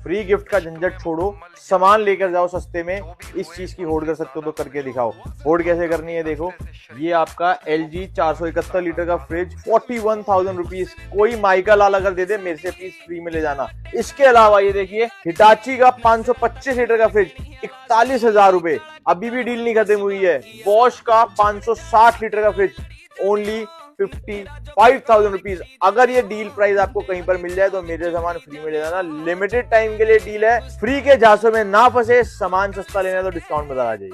Free gift का झंझट छोड़ो, सामान लेकर जाओ सस्ते में। इस चीज की होड़ कर सकते हो तो करके दिखाओ। होड़ कैसे करनी है देखो, ये आपका LG 471 लीटर का फ्रिज 41,000 रुपीज। कोई माइका लाल अगर दे दे, मेरे से पीस फ्री में ले जाना। इसके अलावा ये देखिए हिटाची का 525 लीटर का फ्रिज 41,000 रुपए, अभी भी डील नहीं खत्म हुई है। बॉश का 560 लीटर का फ्रिज ओनली 55,000 रुपीज। अगर ये डील प्राइस आपको कहीं पर मिल जाए तो मेरे सामान फ्री में ले जाना। लिमिटेड टाइम के लिए डील है, फ्री के झांसों में ना फंसे। सामान सस्ता लेना है तो डिस्काउंट में आ जाइए।